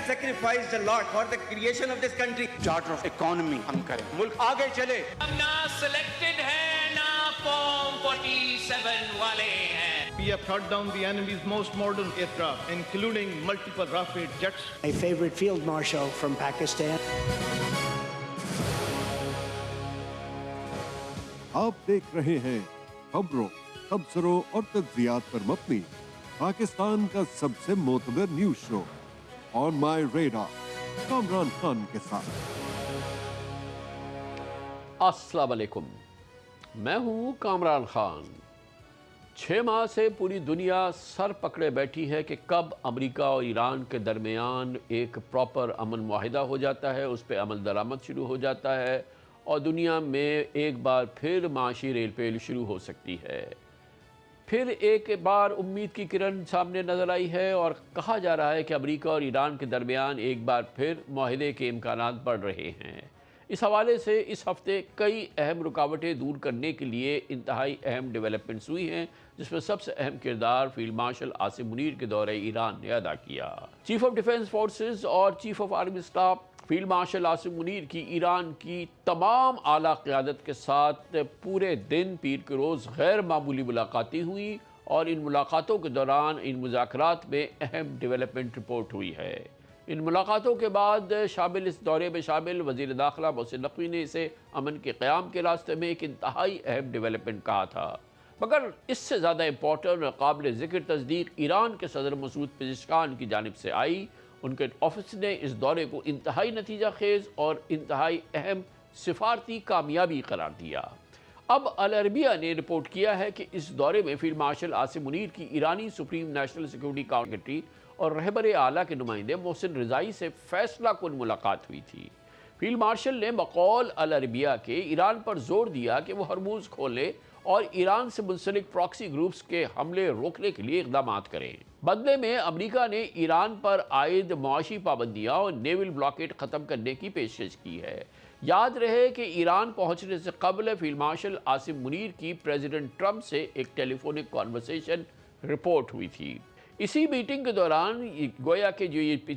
sacrificed a lot for the creation of this country. Charter of economy ہم کریں, ملک آگے چلے. ہم نہ سلیکٹڈ ہیں نہ فارم 47 والے ہیں. We have shot down the enemy's most modern aircraft, including multiple Rafale jets. My favorite field marshal from Pakistan. آپ دیکھ رہے ہیں خبروں، تبصروں اور تجزیات پر مبنی پاکستان کا سب سے معتبر نیوز شو آن مائی ریڈار کامران خان کے ساتھ. السلام علیکم، میں ہوں کامران خان. 6 ماہ سے پوری دنیا سر پکڑے بیٹھی ہے کہ کب امریکہ اور ایران کے درمیان ایک پراپر امن معاہدہ ہو جاتا ہے، اس پہ عمل درآمد شروع ہو جاتا ہے اور دنیا میں ایک بار پھر معاشی ریل پیل شروع ہو سکتی ہے. پھر ایک بار امید کی کرن سامنے نظر آئی ہے اور کہا جا رہا ہے کہ امریکہ اور ایران کے درمیان ایک بار پھر معاہدے کے امکانات بڑھ رہے ہیں. اس حوالے سے اس ہفتے کئی اہم رکاوٹیں دور کرنے کے لیے انتہائی اہم ڈیولپمنٹس ہوئی ہیں، جس میں سب سے اہم کردار فیلڈ مارشل عاصم منیر کے دورہ ایران نے ادا کیا. چیف آف ڈیفنس فورسز اور chief of army staff field marshal Asim Munir کی ایران کی تمام اعلیٰ قیادت کے ساتھ پورے دن پیر کے روز غیر معمولی ملاقاتیں ہوئیں اور ان ملاقاتوں کے دوران ان مذاکرات میں اہم ڈیولپمنٹ رپورٹ ہوئی ہے. ان ملاقاتوں کے بعد اس دورے میں شامل وزیر داخلہ محسن نقوی نے اسے امن کے قیام کے راستے میں ایک انتہائی اہم ڈیولپمنٹ کہا تھا. مگر اس سے زیادہ امپورٹنٹ اور قابل ذکر تصدیق ایران کے صدر مسعود پزشکان کی جانب سے آئی. ان کے آفس نے اس دورے کو انتہائی نتیجہ خیز اور انتہائی اہم سفارتی کامیابی قرار دیا. اب العربیہ نے رپورٹ کیا ہے کہ اس دورے میں فیلڈ مارشل عاصم منیر کی ایرانی سپریم نیشنل سیکورٹی کاؤنسل اور رہبر اعلیٰ کے نمائندے محسن رضائی سے فیصلہ کن ملاقات ہوئی تھی. فیلڈ مارشل نے بقول العربیہ کے ایران پر زور دیا کہ وہ ہرموز کھولے اور ایران سے منسلک پراکسی گروپس کے حملے روکنے کے لیے اقدامات کریں. بدلے میں امریکہ نے ایران پر عائد معاشی پابندیاں اور نیول بلاکیٹ ختم کرنے کی پیشکش کی ہے. یاد رہے کہ ایران پہنچنے سے قبل فیلڈ مارشل عاصم منیر کی پریزیڈنٹ ٹرمپ سے ایک ٹیلی فونک کانورسیشن رپورٹ ہوئی تھی. اسی میٹنگ کے دوران گویا کہ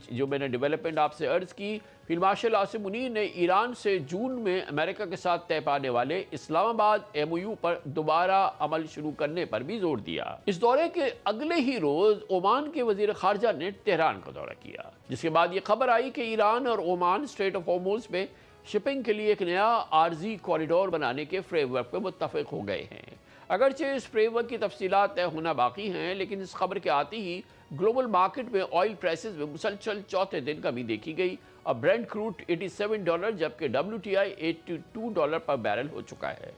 جو میں نے ڈیولپمنٹ آپ سے عرض کی، فیلڈ مارشل عاصم منیر نے ایران سے جون میں امریکہ کے ساتھ طے پانے والے اسلام آباد MOU پر دوبارہ عمل شروع کرنے پر بھی زور دیا. اس دورے کے اگلے ہی روز عمان کے وزیر خارجہ نے تہران کا دورہ کیا، جس کے بعد یہ خبر آئی کہ ایران اور عمان اسٹریٹ آف ہارموز میں شپنگ کے لیے ایک نیا عارضی کوریڈور بنانے کے فریم ورک پر متفق ہو گئے ہیں. اگرچہ اس فریم ورک کی تفصیلات طے ہونا باقی ہیں، لیکن اس خبر کے آتے ہی گلوبل مارکیٹ میں آئل پرائسز میں مسلسل چوتھے دن کمی دیکھی گئی اور برینٹ کروڈ $87 جبکہ WTI $82 پر بیرل ہو چکا ہے.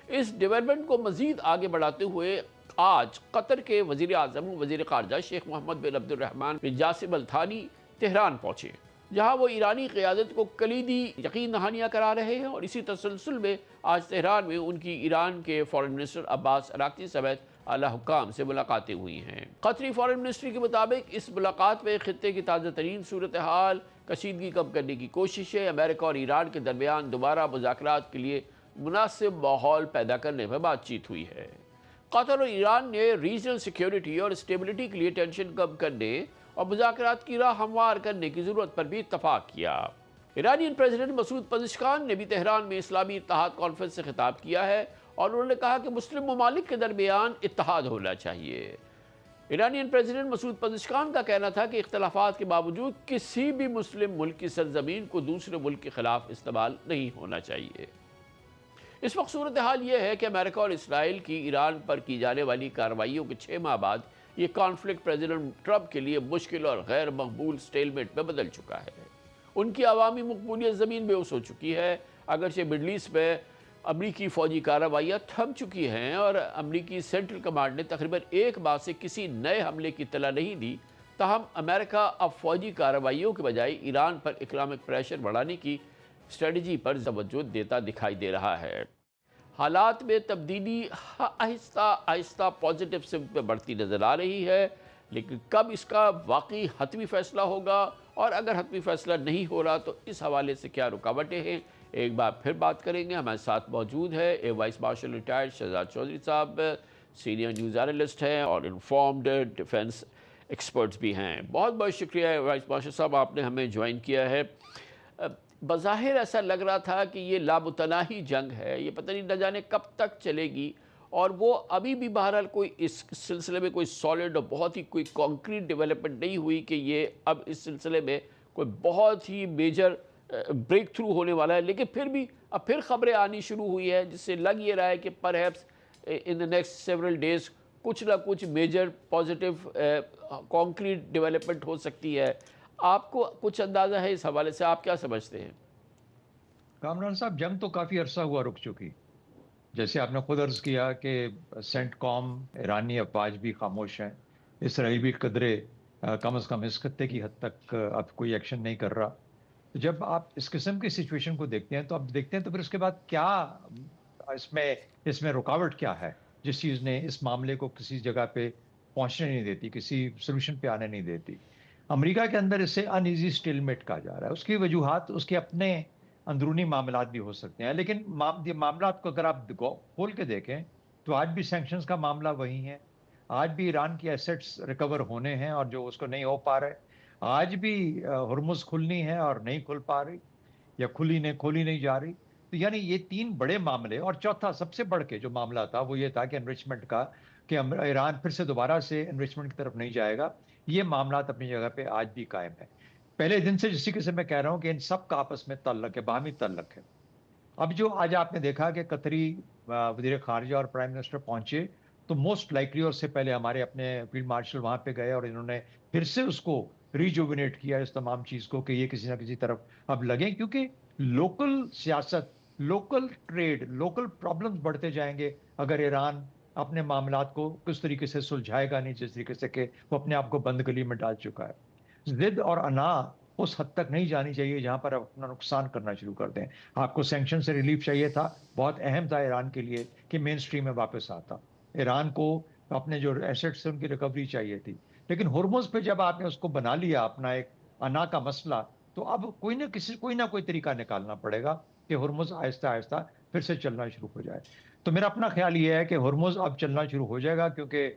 اس ڈیولپمنٹ کو مزید آگے بڑھاتے ہوئے آج قطر کے وزیر اعظم وزیر خارجہ شیخ محمد بن عبد الرحمن بن جاسم الثانی تہران پہنچے، جہاں وہ ایرانی قیادت کو کلیدی یقین دہانیاں کرا رہے ہیں. اور اسی تسلسل میں آج تہران میں ان کی ایران کے فارن منسٹر عباس اراغچی سمیت اعلیٰ حکام سے ملاقاتیں ہوئی ہیں. قطری فارن منسٹری کے مطابق اس ملاقات میں خطے کی تازہ ترین صورتحال، کشیدگی کم کرنے کی کوششیں، امریکہ اور ایران کے درمیان دوبارہ مذاکرات کے لیے مناسب ماحول پیدا کرنے پر بات چیت ہوئی ہے. قطر اور ایران نے ریجنل سیکیورٹی اور اسٹیبلٹی کے لیے ٹینشن کم کرنے اور مذاکرات کی راہ ہموار کرنے کی ضرورت پر بھی اتفاق کیا. ایرانین پریزیڈنٹ مسعود پزشکان نے بھی تہران میں اسلامی اتحاد کانفرنس سے خطاب کیا ہے اور انہوں نے کہا کہ مسلم ممالک کے درمیان اتحاد ہونا چاہیے. ایرانین پریزیڈنٹ مسعود پزشکان کا کہنا تھا کہ اختلافات کے باوجود کسی بھی مسلم ملک کی سرزمین کو دوسرے ملک کے خلاف استعمال نہیں ہونا چاہیے. اس وقت صورتحال یہ ہے کہ امریکہ اور اسرائیل کی ایران پر کی جانے والی کارروائیوں کے 6 ماہ بعد یہ کانفلکٹ پریزیڈنٹ ٹرمپ کے لیے مشکل اور غیر مقبول سٹیلمیٹ میں بدل چکا ہے. ان کی عوامی مقبولیت زمین بے اوس ہو چکی ہے. اگرچہ مڈل ایسٹ میں امریکی فوجی کارروائیاں تھم چکی ہیں اور امریکی سینٹرل کمانڈ نے تقریباً 1 ماہ سے کسی نئے حملے کی اطلاع نہیں دی، تاہم امریکہ اب فوجی کارروائیوں کے بجائے ایران پر اکنامک پریشر بڑھانے کی اسٹریٹجی پر توجہ دیتا دکھائی دے رہا ہے. حالات میں تبدیلی آہستہ آہستہ پازیٹیو سمت میں بڑھتی نظر آ رہی ہے، لیکن کب اس کا واقعی حتمی فیصلہ ہوگا اور اگر حتمی فیصلہ نہیں ہو رہا تو اس حوالے سے کیا رکاوٹیں ہیں، ایک بار پھر بات کریں گے. ہمارے ساتھ موجود ہے vice marshal retired Shahzad Chaudhry صاحب، سینئر نیوز اینالسٹ ہیں اور انفارمڈ ڈیفنس ایکسپرٹس بھی ہیں. بہت بہت شکریہ وائس مارشل صاحب، آپ نے ہمیں جوائن کیا ہے. بظاہر ایسا لگ رہا تھا کہ یہ لامتناہی جنگ ہے، یہ پتہ نہیں نہ جانے کب تک چلے گی، اور وہ ابھی بھی بہرحال کوئی اس سلسلے میں کوئی سالڈ اور بہت ہی کوئی کانکریٹ ڈیولپمنٹ نہیں ہوئی کہ یہ اب اس سلسلے میں کوئی بہت ہی میجر بریک تھرو ہونے والا ہے. لیکن پھر بھی اب پھر خبریں آنی شروع ہوئی ہے جس سے لگ یہ رہا ہے کہ perhaps in the next several days کچھ نہ کچھ میجر پازیٹیو کانکریٹ ڈیولپمنٹ ہو سکتی ہے. آپ کو کچھ اندازہ ہے اس حوالے سے؟ آپ کیا سمجھتے ہیں؟ کامران صاحب، جنگ تو کافی عرصہ ہوا رک چکی. جیسے آپ نے خود عرض کیا کہ سینٹ کام ایرانی افواج بھی خاموش ہیں، اسرائیلی قدرے کم از کم اس خطے کی حد تک اب کوئی ایکشن نہیں کر رہا. جب آپ اس قسم کی سچویشن کو دیکھتے ہیں تو اب دیکھتے ہیں تو پھر اس کے بعد کیا اس میں رکاوٹ کیا ہے جس چیز نے اس معاملے کو کسی جگہ پہ پہنچنے نہیں دیتی، کسی سلوشن پہ آنے نہیں دیتی. امریکہ کے اندر اسے ان ایزی اسٹیل میٹ کہا جا رہا ہے. اس کی وجوہات اس کے اپنے اندرونی معاملات بھی ہو سکتے ہیں، لیکن معاملات کو اگر آپ کھول کے دیکھیں تو آج بھی سینکشنز کا معاملہ وہی ہے، آج بھی ایران کی ایسٹس ریکور ہونے ہیں اور جو اس کو نہیں ہو پا رہے، آج بھی ہرمز کھلنی ہے اور نہیں کھل پا رہی یا کھولی نہیں جا رہی. تو یعنی یہ تین بڑے معاملے، اور چوتھا سب سے بڑھ کے جو معاملہ تھا وہ یہ تھا کہ انرچمنٹ کا، کہ ایران پھر سے دوبارہ سے انرچمنٹ کی طرف نہیں جائے گا. یہ معاملات اپنی جگہ پہ آج بھی قائم ہیں. پہلے دن سے جس سے میں کہہ رہا ہوں کہ ان سب کا آپس میں تعلق ہے، باہمی تعلق ہے. اب جو آج آپ نے دیکھا کہ قطری وزیر خارجہ اور پرائم منسٹر پہنچے تو موسٹ لائکلی اور سے پہلے ہمارے اپنے فیلڈ مارشل وہاں پہ گئے اور انہوں نے پھر سے اس کو ریجوونیٹ کیا اس تمام چیز کو کہ یہ کسی نہ کسی طرف اب لگیں، کیونکہ لوکل سیاست، لوکل ٹریڈ، لوکل پرابلمز بڑھتے جائیں گے اگر ایران اپنے معاملات کو کس طریقے سے سلجھائے گا نہیں، جس طریقے سے کہ وہ اپنے آپ کو بند گلی میں ڈال چکا ہے. ضد اور انا اس حد تک نہیں جانی چاہیے جہاں پر اپنا نقصان کرنا شروع کر دیں. آپ کو سینکشن سے ریلیف چاہیے تھا، بہت اہم تھا ایران کے لیے کہ مین سٹریم میں واپس آتا. ایران کو اپنے جو ایسٹس ہیں ان کی ریکوری چاہیے تھی. لیکن ہرمز پہ جب آپ نے اس کو بنا لیا اپنا ایک انا کا مسئلہ، تو اب کوئی نہ کوئی طریقہ نکالنا پڑے گا کہ ہرمز آہستہ آہستہ پھر سے چلنا شروع ہو جائے. تو میرا اپنا خیال یہ ہے کہ ہرمز اب چلنا شروع ہو جائے گا، کیونکہ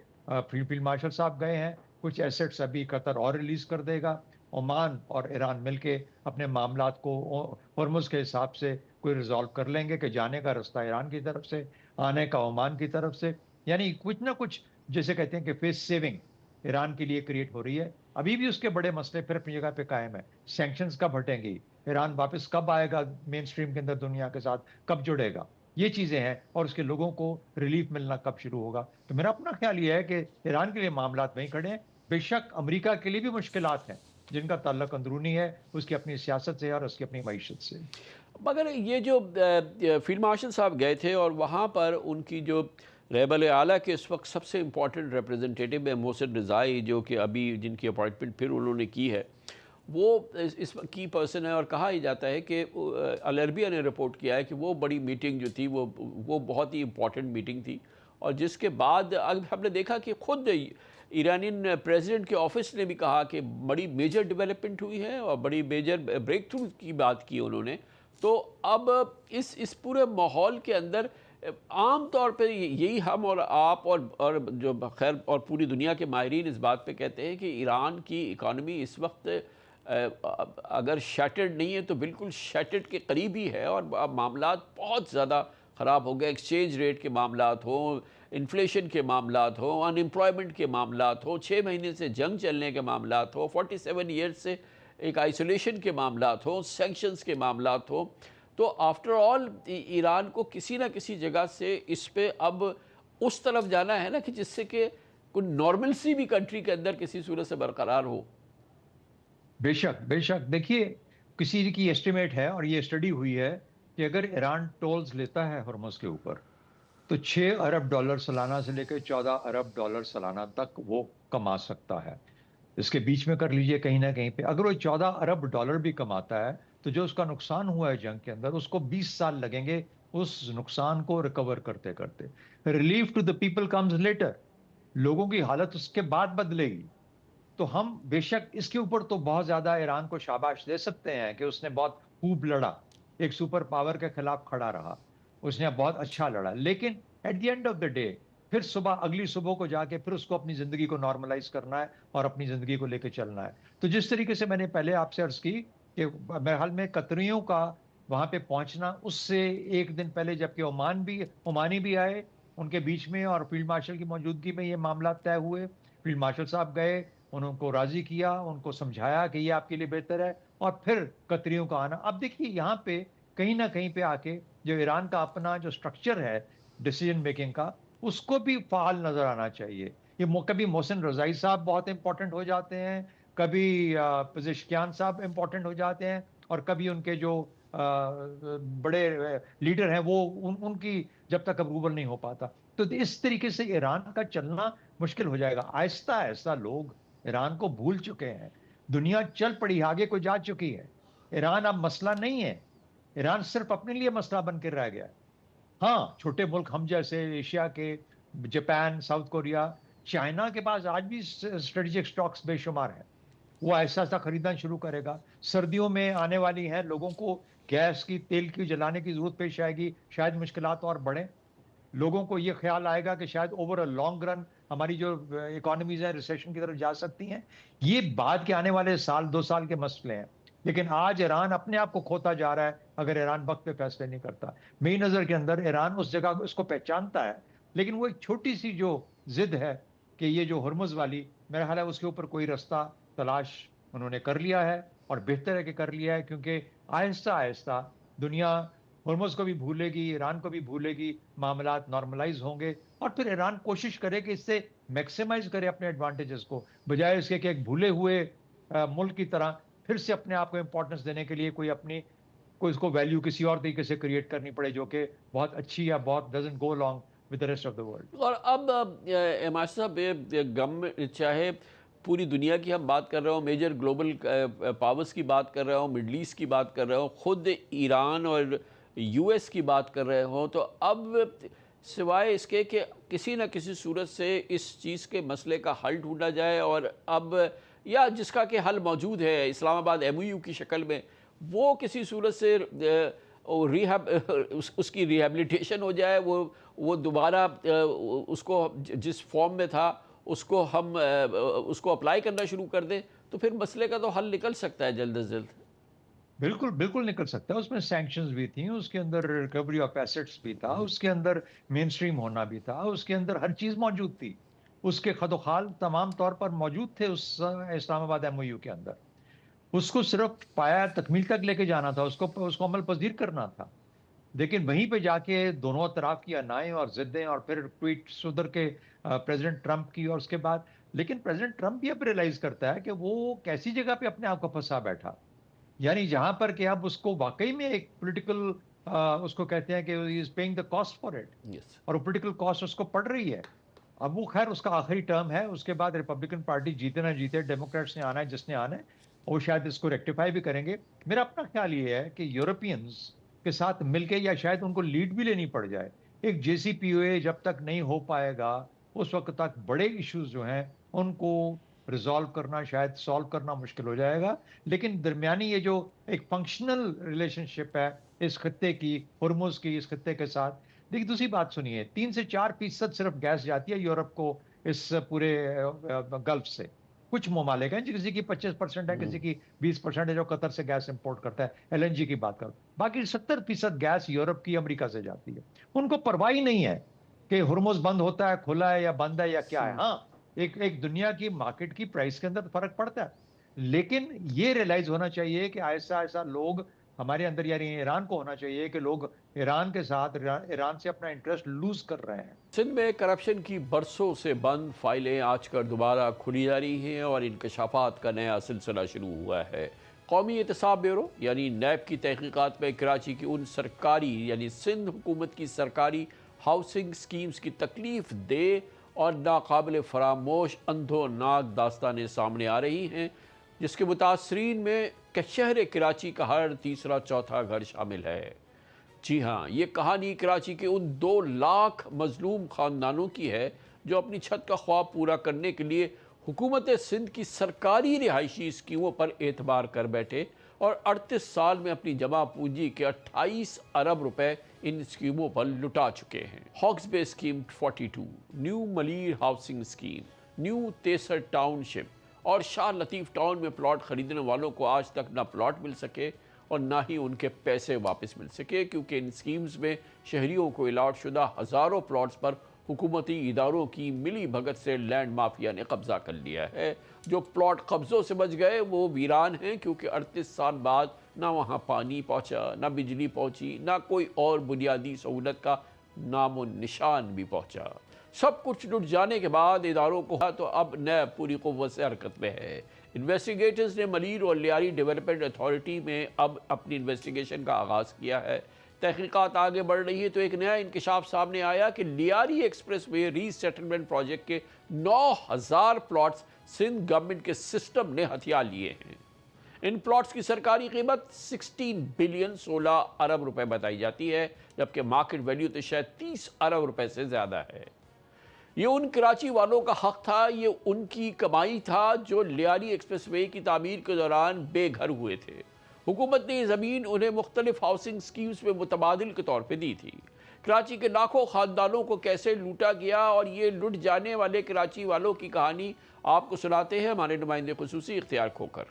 فیلڈ مارشل صاحب گئے ہیں، کچھ ایسٹس ابھی قطر اور ریلیز کر دے گا. عمان اور ایران مل کے اپنے معاملات کو ہرمز کے حساب سے کوئی ریزالو کر لیں گے کہ جانے کا رستہ ایران کی طرف سے، آنے کا عمان کی طرف سے. یعنی کچھ نہ کچھ جیسے کہتے ہیں کہ فیس سیونگ ایران کے لیے کریٹ ہو رہی ہے. ابھی بھی اس کے بڑے مسئلے پھر اپنی جگہ پہ قائم ہے. سینکشنز کب ہٹیں گی، ایران واپس کب آئے گا مین سٹریم کے اندر دنیا کے ساتھ، کب جڑے گا، یہ چیزیں ہیں، اور اس کے لوگوں کو ریلیف ملنا کب شروع ہوگا. تو میرا اپنا خیال یہ ہے کہ ایران کے لیے معاملات وہیں کھڑے ہیں. بے شک امریکہ کے لیے بھی مشکلات ہیں جن کا تعلق اندرونی ہے، اس کی اپنی سیاست سے اور اس کی اپنی معیشت سے. مگر یہ جو فیلڈ مارشل صاحب گئے تھے اور وہاں پر ان کی جو ریبل اعلیٰ کے اس وقت سب سے امپورٹنٹ ریپریزنٹیٹیو ہے محسن رضائی، جو کہ ابھی جن کی اپوائنٹمنٹ پھر انہوں نے کی ہے، وہ اس وقت کی پرسن ہے. اور کہا ہی جاتا ہے کہ العربیہ نے رپورٹ کیا ہے کہ وہ بڑی میٹنگ جو تھی وہ بہت ہی امپورٹنٹ میٹنگ تھی، اور جس کے بعد اب ہم نے دیکھا کہ خود ایرانین پریزیڈنٹ کے آفس نے بھی کہا کہ بڑی میجر ڈیولپمنٹ ہوئی ہے اور بڑی میجر بریک تھرو کی بات کی انہوں نے. تو اب اس پورے ماحول کے اندر عام طور پہ یہی ہم اور آپ اور جو خیر اور پوری دنیا کے ماہرین اس بات پہ کہتے ہیں کہ ایران کی اکانومی اس وقت اگر شیٹرڈ نہیں ہے تو بالکل شیٹرڈ کے قریب ہی ہے، اور معاملات بہت زیادہ خراب ہو گئے. ایکسچینج ریٹ کے معاملات ہوں، انفلیشن کے معاملات ہوں، ان امپلائمنٹ کے معاملات ہوں، 6 مہینے سے جنگ چلنے کے معاملات ہوں، 47 ایئرز سے ایک آئسولیشن کے معاملات ہوں، سینکشنز کے معاملات ہوں. تو آفٹر آل ایران کو کسی نہ کسی جگہ سے اس پہ اب اس طرف جانا ہے نا کہ جس سے کہ کوئی نارملسی بھی کنٹری کے اندر کسی صورت سے برقرار ہو. بے شک دیکھیے، کسی کی ایسٹیمیٹ ہے اور یہ اسٹڈی ہوئی ہے کہ اگر ایران ٹولز لیتا ہے ہرمز کے اوپر تو $6 ارب سالانہ سے لے کے $14 ارب سالانہ تک وہ کما سکتا ہے. اس کے بیچ میں کر لیجئے کہیں نہ کہیں پہ اگر وہ $14 ارب بھی کماتا ہے تو جو اس کا نقصان ہوا ہے جنگ کے اندر، اس کو 20 سال لگیں گے اس نقصان کو ریکور کرتے کرتے. Relief to the people comes later. لوگوں کی حالت اس کے بعد بدلے گی. تو ہم بے شک اس کے اوپر تو بہت زیادہ ایران کو شاباش دے سکتے ہیں کہ اس نے بہت خوب لڑا، ایک سپر پاور کے خلاف کھڑا رہا، اس نے بہت اچھا لڑا. لیکن at the end of the day پھر صبح اگلی صبح کو جا کے پھر اس کو اپنی زندگی کو نارملائز کرنا ہے اور اپنی زندگی کو لے کے چلنا ہے. تو جس طریقے سے میں نے پہلے آپ سے عرض کی کہ بہرحال میں قطریوں کا وہاں پہ پہنچنا، اس سے ایک دن پہلے جبکہ عمانی بھی آئے ان کے بیچ میں اور فیلڈ مارشل کی موجودگی میں یہ معاملات طے ہوئے. فیلڈ مارشل صاحب گئے، ان کو راضی کیا، ان کو سمجھایا کہ یہ آپ کے لیے بہتر ہے، اور پھر قطریوں کا آنا. اب دیکھیے یہاں پہ کہیں نہ کہیں پہ آ کے جو ایران کا اپنا جو سٹرکچر ہے ڈیسیجن میکنگ کا، اس کو بھی فعال نظر آنا چاہیے. یہ کبھی محسن رضائی صاحب بہت امپورٹنٹ ہو جاتے ہیں، کبھی پزشکیان صاحب امپورٹنٹ ہو جاتے ہیں، اور کبھی ان کے جو بڑے لیڈر ہیں وہ ان کی جب تک اپروول نہیں ہو پاتا. تو اس طریقے سے ایران کا چلنا مشکل ہو جائے گا. آہستہ آہستہ لوگ ایران کو بھول چکے ہیں، دنیا چل پڑی، آگے کو جا چکی ہے. ایران اب مسئلہ نہیں ہے، ایران صرف اپنے لیے مسئلہ بن کے رہ گیا ہے. ہاں چھوٹے ملک ہم جیسے ایشیا کے، جاپان، ساؤتھ کوریا، چائنا کے پاس آج بھی اسٹریٹجک سٹاکس بے شمار ہیں، وہ ایسا ایسا خریدنا شروع کرے گا. سردیوں میں آنے والی ہیں، لوگوں کو گیس کی، تیل کی جلانے کی ضرورت پیش آئے گی، شاید مشکلات اور بڑھیں. لوگوں کو یہ خیال آئے گا کہ شاید اوور اے لانگ رن ہماری جو اکانومیز ہیں ریسیشن کی طرف جا سکتی ہیں. یہ بعد کے آنے والے سال 2 سال کے مسئلے ہیں، لیکن آج ایران اپنے آپ کو کھوتا جا رہا ہے اگر ایران وقت پہ فیصلے نہیں کرتا. میری نظر کے اندر ایران اس جگہ اس کو پہچانتا ہے، لیکن وہ ایک چھوٹی سی جو ضد ہے کہ یہ جو ہرمز والی، میرا خیال ہے اس کے اوپر کوئی رستہ تلاش انہوں نے کر لیا ہے، اور بہتر ہے کہ کر لیا ہے، کیونکہ آہستہ آہستہ دنیا ہرمز کو بھی بھولے گی، ایران کو بھی بھولے گی، معاملات نارملائز ہوں گے، اور پھر ایران کوشش کرے کہ اس سے میکسیمائز کرے اپنے ایڈوانٹیجز کو، بجائے اس کے کہ ایک بھولے ہوئے ملک کی طرح پھر سے اپنے آپ کو امپورٹنس دینے کے لیے کوئی اس کو ویلیو کسی اور طریقے سے کریٹ کرنی پڑے جو کہ بہت اچھی یا بہت doesn't go along with the rest of the world. اور اب اماج صاحب غم چاہے پوری دنیا کی ہم بات کر رہے ہوں، میجر گلوبل پاورز کی بات کر رہے ہوں، مڈل ایسٹ کی بات کر رہے ہوں، خود ایران اور یو ایس کی بات کر رہے ہوں، تو اب سوائے اس کے کہ کسی نہ کسی صورت سے اس چیز کے مسئلے کا حل ڈھونڈا جائے، اور اب یا جس کا کہ حل موجود ہے اسلام آباد MOU کی شکل میں، وہ کسی صورت سے اس کی ریہیبلیٹیشن ہو جائے، وہ دوبارہ اس کو جس فارم میں تھا اس کو ہم اس کو اپلائی کرنا شروع کر دیں، تو پھر مسئلے کا تو حل نکل سکتا ہے جلد از جلد. بالکل بالکل نکل سکتا ہے. اس میں سینکشنز بھی تھیں، اس کے اندر ریکوری آف ایسٹس بھی تھا، اس کے اندر مین اسٹریم ہونا بھی تھا، اس کے اندر ہر چیز موجود تھی، اس کے خد و خال تمام طور پر موجود تھے اس اسلام آباد MOU کے اندر. اس کو صرف پایا تکمیل تک لے کے جانا تھا، اس کو عمل پذیر کرنا تھا. لیکن وہیں پہ جا کے دونوں اطراف کی انائیں اور ضدیں، اور پھر ٹویٹس ادھر کے پریزیڈنٹ ٹرمپ کی، اور اس کے بعد لیکن پریزیڈنٹ ٹرمپ بھی اب ریلائز کرتا ہے کہ وہ کیسی جگہ پہ اپنے آپ کو پھنسا بیٹھا، یعنی جہاں پر کہ اب اس کو واقعی میں ایک پولیٹیکل اس کو کہتے ہیں کہ he is paying the cost for it، اور وہ پولیٹیکل کاسٹ اس کو پڑ رہی ہے. اب وہ خیر اس کا آخری ٹرم ہے، اس کے بعد ریپبلکن پارٹی جیتے نہ جیتے، ڈیموکریٹس نے آنا ہے جس نے آنا ہے، وہ شاید اس کو ریکٹیفائی بھی کریں گے. میرا اپنا خیال یہ ہے کہ یورپینز کے ساتھ مل کے، یا شاید ان کو لیڈ بھی لینی پڑ جائے، ایک JCPOA جب تک نہیں ہو پائے گا اس وقت تک بڑے ایشوز جو ہیں ان کو ریزالو کرنا، شاید سالو کرنا مشکل ہو جائے گا. لیکن درمیانی یہ جو ایک فنکشنل ریلیشن شپ ہے اس خطے کی، ہرمز کی اس خطے کے ساتھ. دیکھیے دوسری بات سنیے، 3 سے 4% صرف گیس جاتی ہے یورپ کو اس پورے گلف سے. کچھ ممالک ہیں کسی کی 25% ہے، کسی کی 20% ہے جو قطر سے گیس امپورٹ کرتا ہے، LNG کی بات کرو. باقی 70% گیس یورپ کی امریکہ سے جاتی ہے. ان کو پرواہ ہی نہیں ہے کہ ہرمز بند ہوتا ہے، کھلا ہے یا بند ہے یا کیا ہے. ہاں ایک دنیا کی مارکیٹ کی پرائس کے اندر فرق پڑتا ہے، لیکن یہ ریلائز ہونا چاہیے کہ آہستہ آہستہ لوگ ہمارے اندر، یعنی ایران کو ہونا چاہیے کہ لوگ ایران کے ساتھ، ایران سے اپنا انٹرسٹ لوز کر رہے ہیں. سندھ میں کرپشن کی برسوں سے بند فائلیں آج کر دوبارہ کھلی جا رہی ہیں، اور انکشافات کا نیا سلسلہ شروع ہوا ہے. قومی احتساب بیورو یعنی نیب کی تحقیقات میں کراچی کی ان سرکاری، یعنی سندھ حکومت کی سرکاری ہاؤسنگ سکیمز کی تکلیف دہ اور ناقابل فراموش اندھوناک داستانیں سامنے آ رہی ہیں، جس کے متاثرین میں کہ شہر کراچی کا ہر تیسرا چوتھا گھر شامل ہے. جی ہاں، یہ کہانی کراچی کے ان 2 لاکھ مظلوم خاندانوں کی ہے جو اپنی چھت کا خواب پورا کرنے کے لیے حکومت سندھ کی سرکاری رہائشی اسکیموں پر اعتبار کر بیٹھے اور 38 سال میں اپنی جمع پونجی کے 28 ارب روپے ان اسکیموں پر لٹا چکے ہیں۔ Hawks Bay scheme 42، new Malir housing scheme, new Taiser township اور شاہ لطیف ٹاؤن میں پلاٹ خریدنے والوں کو آج تک نہ پلاٹ مل سکے اور نہ ہی ان کے پیسے واپس مل سکے، کیونکہ ان اسکیمز میں شہریوں کو الاٹ شدہ ہزاروں پلاٹس پر حکومتی اداروں کی ملی بھگت سے لینڈ مافیا نے قبضہ کر لیا ہے۔ جو پلاٹ قبضوں سے بچ گئے وہ ویران ہیں، کیونکہ 38 سال بعد نہ وہاں پانی پہنچا، نہ بجلی پہنچی، نہ کوئی اور بنیادی سہولت کا نام و نشان بھی پہنچا۔ سب کچھ لٹ جانے کے بعد اداروں کو تو اب نیب پوری قوت سے حرکت میں ہے۔ انویسٹیگیٹرز نے ملیر اور لیاری ڈیولپمنٹ اتھارٹی میں اب اپنی انویسٹیگیشن کا آغاز کیا ہے۔ تحقیقات آگے بڑھ رہی ہے تو ایک نیا انکشاف سامنے آیا کہ لیاری ایکسپریس وے ری سیٹلمنٹ پروجیکٹ کے 9000 پلاٹس سندھ گورنمنٹ کے سسٹم نے ہتھیا لیے ہیں۔ ان پلاٹس کی سرکاری قیمت 16 بلین 16 ارب روپے بتائی جاتی ہے، جبکہ مارکیٹ ویلیو تو شاید 30 ارب روپے سے زیادہ ہے۔ یہ ان کراچی والوں کا حق تھا، یہ ان کی کمائی تھا جو لیاری ایکسپریس وے کی تعمیر کے دوران بے گھر ہوئے تھے۔ حکومت نے یہ زمین انہیں مختلف ہاؤسنگ اسکیمز میں متبادل کے طور پہ دی تھی۔ کراچی کے لاکھوں خاندانوں کو کیسے لوٹا گیا اور یہ لٹ جانے والے کراچی والوں کی کہانی آپ کو سناتے ہیں ہمارے نمائندے خصوصی اختیار کھوکر۔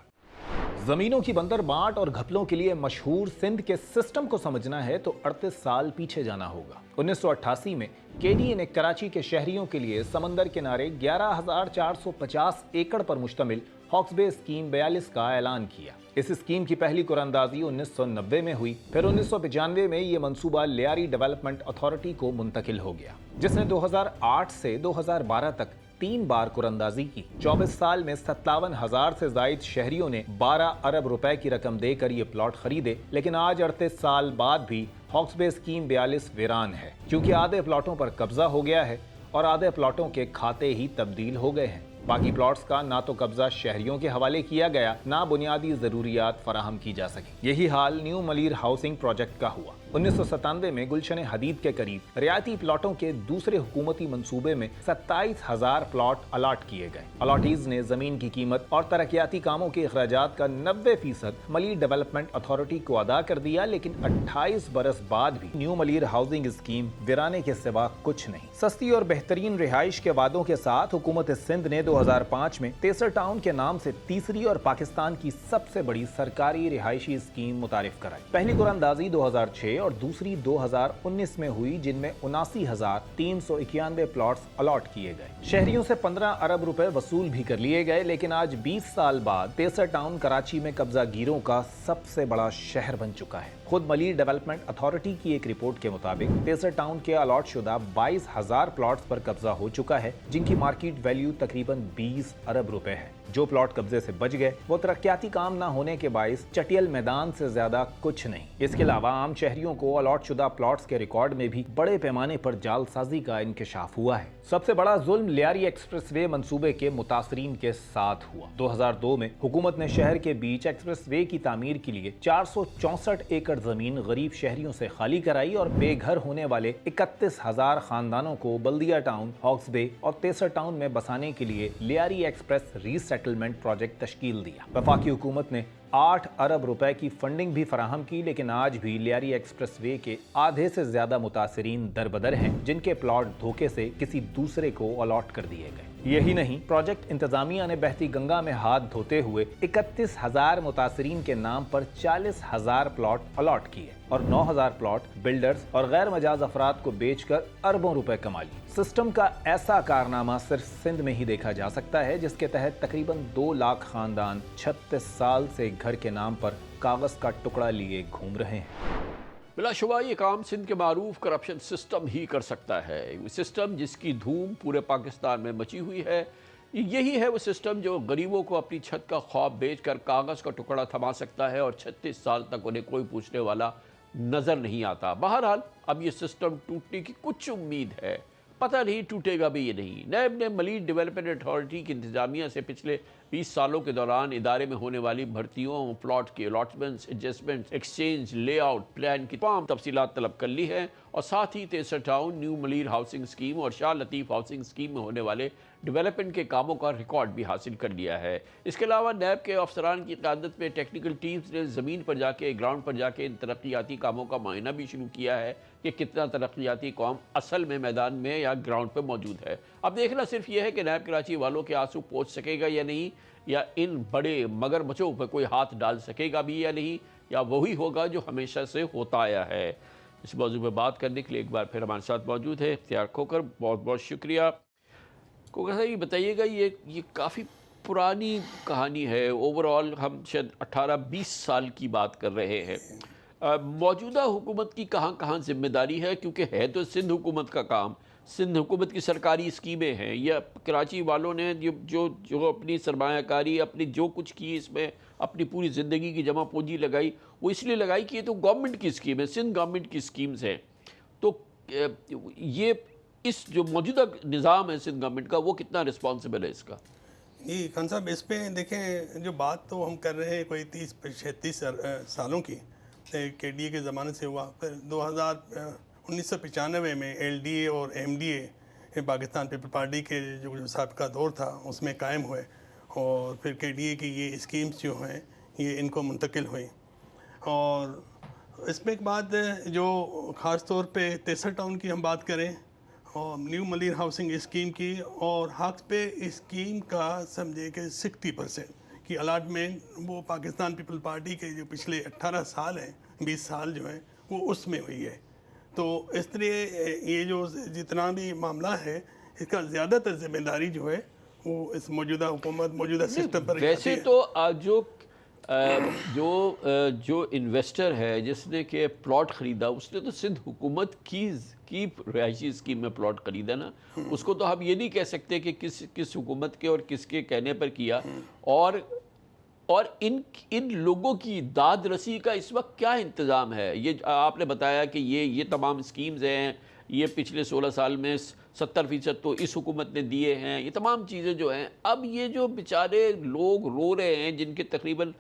زمینوں کی بندر بانٹ اور گھپلوں کے لیے مشہور سندھ کے سسٹم کو سمجھنا ہے تو 38 سال پیچھے جانا ہوگا۔ 1988 میں کے ڈی اے نے کراچی کے شہریوں کے لیے سمندر کنارے 11,450 ایکڑ پر مشتمل ہاکس بے اسکیم 42 کا اعلان کیا۔ اس اسکیم کی پہلی قراردادی 1990 میں ہوئی، پھر 1995 میں یہ منصوبہ لیاری ڈیولپمنٹ اتھارٹی کو منتقل ہو گیا، جس نے 2008 سے 2012 تک 3 بار قراردادی کی۔ 24 سال میں 57,000 سے زائد شہریوں نے 12 ارب روپے کی رقم دے کر یہ پلاٹ خریدے، لیکن آج 38 سال بعد بھی ہاکس بے اسکیم 42 ویران ہے، کیونکہ آدھے پلاٹوں پر قبضہ ہو گیا ہے اور آدھے پلاٹوں کے کھاتے ہی تبدیل ہو گئے ہیں۔ باقی پلاٹس کا نہ تو قبضہ شہریوں کے حوالے کیا گیا، نہ بنیادی ضروریات فراہم کی جا سکی۔ یہی حال نیو ملیر ہاؤسنگ پروجیکٹ کا ہوا۔ 1997 میں گلشن حدید کے قریب رعایتی پلاٹوں کے دوسرے حکومتی منصوبے میں 27,000 پلاٹ الاٹ کیے گئے۔ الاٹیز نے زمین کی قیمت اور ترقیاتی کاموں کے اخراجات کا 90% ملیر ڈیولپمنٹ اتھارٹی کو ادا کر دیا، لیکن 28 برس بعد بھی نیو ملیر ہاؤسنگ اسکیم ویرانے کے سوا کچھ نہیں۔ سستی اور بہترین رہائش کے وعدوں کے ساتھ حکومت سندھ نے 2005 میں تیسر ٹاؤن کے نام سے تیسری اور پاکستان کی سب سے بڑی سرکاری رہائشی اسکیم متعارف کرائی۔ پہلی قراردادی 2006 اور دوسری 2019 میں ہوئی، جن میں 79,391 پلاٹس الاٹ کیے گئے۔ شہریوں سے 15 ارب روپے وصول بھی کر لیے گئے، لیکن آج 20 سال بعد تیسر ٹاؤن کراچی میں قبضہ گیروں کا سب سے بڑا شہر بن چکا ہے۔ خود ملیر ڈیولپمنٹ اتھارٹی کی ایک رپورٹ کے مطابق تیسر ٹاؤن کے الاٹ شدہ 22,000 پلاٹس پر قبضہ ہو چکا ہے، جن کی مارکیٹ ویلیو تقریباً 20 ارب روپے ہے۔ جو پلاٹ قبضے سے بچ گئے وہ ترقیاتی کام نہ ہونے کے باعث چٹیل میدان سے زیادہ کچھ نہیں۔ اس کے علاوہ عام شہریوں کو الاٹ شدہ پلاٹس کے ریکارڈ میں بھی بڑے پیمانے پر جعل سازی کا انکشاف ہوا ہے۔ سب سے بڑا ظلم لیاری ایکسپریس وے منصوبے کے متاثرین کے ساتھ ہوا۔ 2002 میں حکومت نے شہر کے بیچ ایکسپریس وے کی تعمیر کے لیے 464 ایکڑ زمین غریب شہریوں سے خالی کرائی اور بے گھر ہونے والے 31,000 خاندانوں کو بلدیہ ٹاؤن، ہاکس بے اور تیسر ٹاؤن میں بسانے کے لیے لیاری ایکسپریس ری سیٹلمنٹ پروجیکٹ تشکیل دیا۔ وفاقی حکومت نے 8 ارب روپے کی فنڈنگ بھی فراہم کی، لیکن آج بھی لیاری ایکسپریس وے کے آدھے سے زیادہ متاثرین دربدر ہیں، جن کے پلاٹ دھوکے سے کسی دوسرے کو الاٹ کر دیے گئے۔ یہی نہیں، پروجیکٹ انتظامیہ نے بہتی گنگا میں ہاتھ دھوتے ہوئے 31,000 متاثرین کے نام پر 40,000 پلاٹ الاٹ کیے اور 9,000 پلاٹ بلڈرز اور غیر مجاز افراد کو بیچ کر اربوں روپے کما لیے۔ سسٹم کا ایسا کارنامہ صرف سندھ میں ہی دیکھا جا سکتا ہے، جس کے تحت تقریباً 2 لاکھ خاندان 36 سال سے گھر کے نام پر کاغذ کا ٹکڑا لیے گھوم رہے ہیں۔ بلا شبہ یہ کام سندھ کے معروف کرپشن سسٹم ہی کر سکتا ہے۔ سسٹم جس کی دھوم پورے پاکستان میں مچی ہوئی ہے، یہی ہے وہ سسٹم جو غریبوں کو اپنی چھت کا خواب بیچ کر کاغذ کا ٹکڑا تھما سکتا ہے اور 36 سال تک انہیں کوئی پوچھنے والا نظر نہیں آتا۔ بہرحال اب یہ سسٹم ٹوٹنے کی کچھ امید ہے، پتہ نہیں ٹوٹے گا بھی یہ نہیں۔ نیب نے ملیر ڈیولپمنٹ اتھارٹی کی انتظامیہ سے پچھلے 20 سالوں کے دوران ادارے میں ہونے والی بھرتیوں، پلاٹ کے allotments, adjustments, exchange, lay out plan کی تمام تفصیلات طلب کر لی ہیں، اور ساتھ ہی 63 town, new Malir housing scheme اور شاہ لطیف ہاؤسنگ اسکیم میں ہونے والے ڈیولپمنٹ کے کاموں کا ریکارڈ بھی حاصل کر لیا ہے۔ اس کے علاوہ نیب کے افسران کی قیادت میں ٹیکنیکل ٹیمز نے زمین پر جا کے، گراؤنڈ پر جا کے ان ترقیاتی کاموں کا معائنہ بھی شروع کیا ہے کہ کتنا ترقیاتی کام اصل میں میدان میں یا گراؤنڈ پہ موجود ہے۔ اب دیکھنا صرف یہ ہے کہ نیب کراچی والوں کے آنسو پہنچ سکے گا یا نہیں، یا ان بڑے مگر مچوں پہ کوئی ہاتھ ڈال سکے گا بھی یا نہیں، یا وہی ہوگا جو ہمیشہ سے ہوتا آیا ہے۔ اس موضوع پہ بات کرنے کے لیے ایک بار پھر ہمارے ساتھ موجود ہے اختیار کھوکر، بہت بہت شکریہ۔ کھوکر صاحب یہ بتائیے گا، یہ کافی پرانی کہانی ہے، اوورآل ہم شاید 18-20 سال کی بات کر رہے ہیں۔ موجودہ حکومت کی کہاں کہاں ذمہ داری ہے، کیونکہ ہے تو سندھ حکومت کا کام، سندھ حکومت کی سرکاری اسکیمیں ہیں، یا کراچی والوں نے جو اپنی سرمایہ کاری، اپنی جو کچھ کی، اس میں اپنی پوری زندگی کی جمع پونجی لگائی، وہ اس لیے لگائی کہ یہ تو گورنمنٹ کی اسکیم ہے، سندھ گورنمنٹ کی اسکیمز ہیں، تو یہ اس جو موجودہ نظام ہے سندھ گورنمنٹ کا، وہ کتنا رسپانسبل ہے اس کا؟ جی خان صاحب، اس پہ دیکھیں، جو بات تو ہم کر رہے ہیں کوئی 30-36 سالوں کی، کے ڈی اے کے زمانے سے ہوا، پھر 1995 میں ایل ڈی اے اور M D A Pakistan Peoples Party کے جو سابقہ دور تھا اس میں قائم ہوئے، اور پھر کے ڈی اے کی یہ اسکیمز جو ہیں یہ ان کو منتقل ہوئیں۔ اور اس میں ایک بات جو خاص طور پہ 63 ٹاؤن کی ہم بات کریں، اور نیو ملیر ہاؤسنگ اسکیم کی، اور حق پہ اسکیم کا سمجھے کہ 60% کی الاٹمنٹ وہ پاکستان پیپل پارٹی کے جو پچھلے 18 سال ہیں، 20 سال جو ہیں، وہ اس میں ہوئی ہے۔ تو اس طرح یہ جو جتنا بھی معاملہ ہے، اس کا زیادہ تر ذمہ داری جو ہے وہ اس موجودہ حکومت، موجودہ سسٹم پر ویسے تو جو انویسٹر ہے جس نے کہ پلاٹ خریدا، اس نے تو سندھ حکومت کی رہائشی اسکیم میں پلاٹ خریدا نا، اس کو تو ہم یہ نہیں کہہ سکتے کہ کس حکومت کے اور کس کے کہنے پر کیا۔ اور ان لوگوں کی داد رسی کا اس وقت کیا انتظام ہے؟ یہ آپ نے بتایا کہ یہ تمام اسکیمز ہیں، یہ پچھلے 16 سال میں 70% تو اس حکومت نے دیے ہیں، یہ تمام چیزیں جو ہیں، اب یہ جو بیچارے لوگ رو رہے ہیں جن کے تقریباً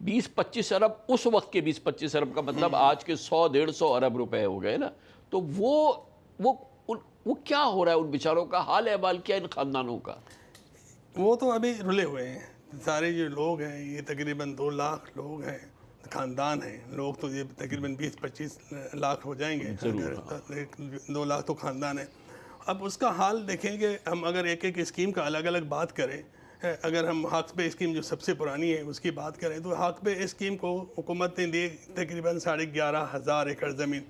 20-25 ارب، اس وقت کے 20-25 ارب کا مطلب آج کے 100-150 ارب روپے ہو گئے نا، تو وہ کیا ہو رہا ہے؟ ان بیچاروں کا حال احوال کیا، ان خاندانوں کا؟ وہ تو ابھی رلے ہوئے ہیں، سارے جو لوگ ہیں یہ تقریباً 2 لاکھ لوگ ہیں، خاندان ہیں، لوگ تو یہ تقریباً 20-25 لاکھ ہو جائیں گے، 2 لاکھ تو خاندان ہیں۔ اب اس کا حال دیکھیں کہ ہم اگر ایک ایک اسکیم کا الگ الگ بات کریں، اگر ہم حق پہ اسکیم جو سب سے پرانی ہے اس کی بات کریں، تو حق پہ اسکیم کو حکومت نے دی تقریباً 11,500 ایکڑ زمین،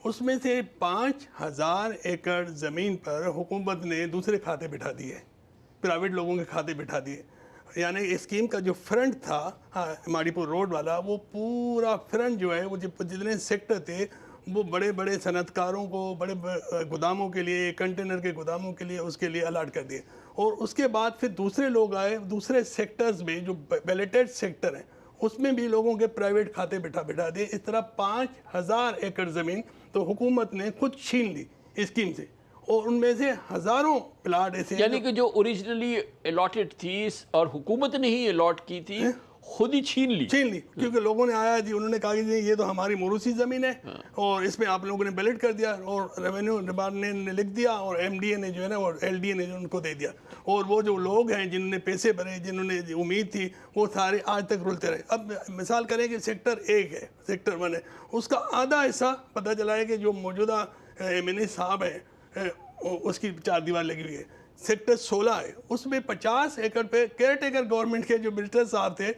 اس میں سے 5,000 ایکڑ زمین پر حکومت نے دوسرے کھاتے بٹھا دیے، پرائیویٹ لوگوں کے کھاتے بٹھا دیے۔ یعنی اسکیم کا جو فرنٹ تھا ماڑی پور روڈ والا، وہ پورا فرنٹ جو ہے، وہ جتنے سیکٹر تھے وہ بڑے بڑے صنعت کاروں کو، بڑے گوداموں کے لیے، کنٹینر کے گوداموں کے لیے، اس کے لیے الاٹ کر دیے۔ اور اس کے بعد پھر دوسرے لوگ آئے دوسرے سیکٹرز میں جو بیلیٹڈ سیکٹر ہیں، اس میں بھی لوگوں کے پرائیویٹ کھاتے بٹھا دیے۔ اس طرح 5,000 ایکڑ زمین تو حکومت نے خود چھین لی اسکیم سے، اور ان میں سے ہزاروں پلاٹ ایسے، یعنی کہ جو اوریجنلی الاٹڈ تھی اور حکومت نے ہی الاٹ کی تھی، خود ہی چھین لی، کیونکہ لوگوں نے آیا جی، انہوں نے کہا کہ یہ تو ہماری موروثی زمین ہے، اور اس میں آپ لوگوں نے بیلٹ کر دیا، اور ریونیو ڈپارٹمنٹ نے لکھ دیا، اور ایم ڈی اے نے جو ہے نا، اور ایل ڈی اے نے جو ان کو دے دیا، اور وہ جو لوگ ہیں جنہوں نے پیسے بھرے، جنہوں نے امید تھی، وہ سارے آج تک رلتے رہے۔ اب مثال کریں کہ سیکٹر 1 ہے، سیکٹر 1 ہے، اس کا آدھا حصہ پتہ چلا ہے کہ جو موجودہ ایم این اے صاحب ہیں اس کی 4 دیوار لگی ہوئی ہے۔ سیکٹر 16 ہے، اس میں 50 ایکڑ پہ کیئر ٹیکر گورنمنٹ کے جو منسٹر صاحب تھے،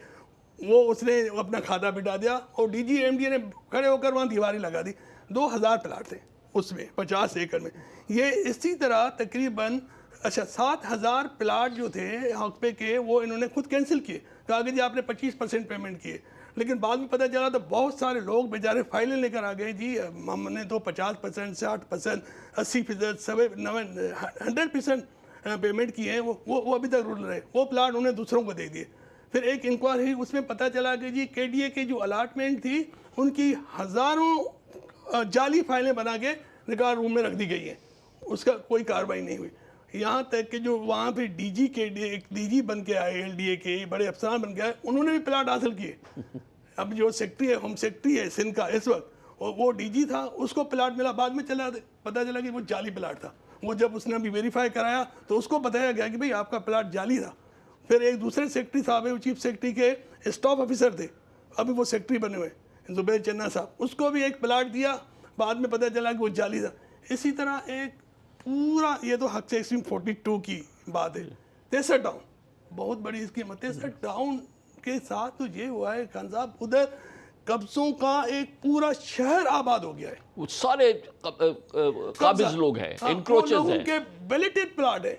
وہ اس نے اپنا کھاتا بٹھا دیا، اور D G M D A نے کھڑے ہو کر وہاں دیواری لگا دی۔ 2,000 پلاٹ تھے اس میں 50 ایکڑ میں۔ یہ اسی طرح تقریباً 7,000 پلاٹ جو تھے حق پہ کے، وہ انہوں نے خود کینسل کیے، کہا کہ جی آپ نے 25% پیمنٹ کیے، لیکن بعد میں پتہ چلا تو بہت سارے لوگ بیچارے فائلیں لے کر آ گئے، جی ہم نے تو 50%، 60%، 80%، 100% پیمنٹ کی ہے، وہ ابھی تک رول رہے، وہ پلاٹ انہیں دوسروں کو دے دیے۔ پھر ایک انکوائری، اس میں پتہ چلا کہ جی کے ڈی اے کی جو الاٹمنٹ تھی، ان کی ہزاروں جعلی فائلیں بنا کے ریکارڈ روم میں رکھ دی گئی ہیں۔ اس کا کوئی کارروائی نہیں ہوئی. یہاں تک کہ جو وہاں پہ ڈی جی کے ایک ڈی جی بن کے آئے, LDA کے بڑے افسران بن کے آئے, انہوں نے بھی پلاٹ حاصل کیے. اب جو سیکٹری ہے, ہوم سیکٹری ہے سندھ کا اس وقت, اور وہ ڈی جی تھا, اس کو پلاٹ ملا, بعد میں پتہ چلا کہ وہ جعلی پلاٹ تھا. وہ جب اس نے ابھی ویریفائی کرایا تو اس کو بتایا گیا کہ بھئی آپ کا پلاٹ جعلی تھا. پھر ایک دوسرے سیکٹری صاحب ہے, وہ چیف سیکٹری کے اسٹاف آفیسر تھے, ابھی وہ سیکٹری بنے ہوئے, زبیر چنا صاحب, اس کو بھی ایک پلاٹ دیا, بعد میں پتہ چلا کہ وہ جعلی تھا. اسی طرح ایک پورا, یہ تو حق سے اسکیم 42 کی بات ہے, تیسر ٹاؤن بہت بڑی اسکیم ہے. تیسر ٹاؤن کے ساتھ تو یہ ہوا ہے خان صاحب, ادھر قبضوں کا ایک پورا شہر آباد ہو گیا ہے. وہ سارے قابض لوگ ہیں, انکروچرز ہیں, کے بیلیٹڈ پلاٹ ہے,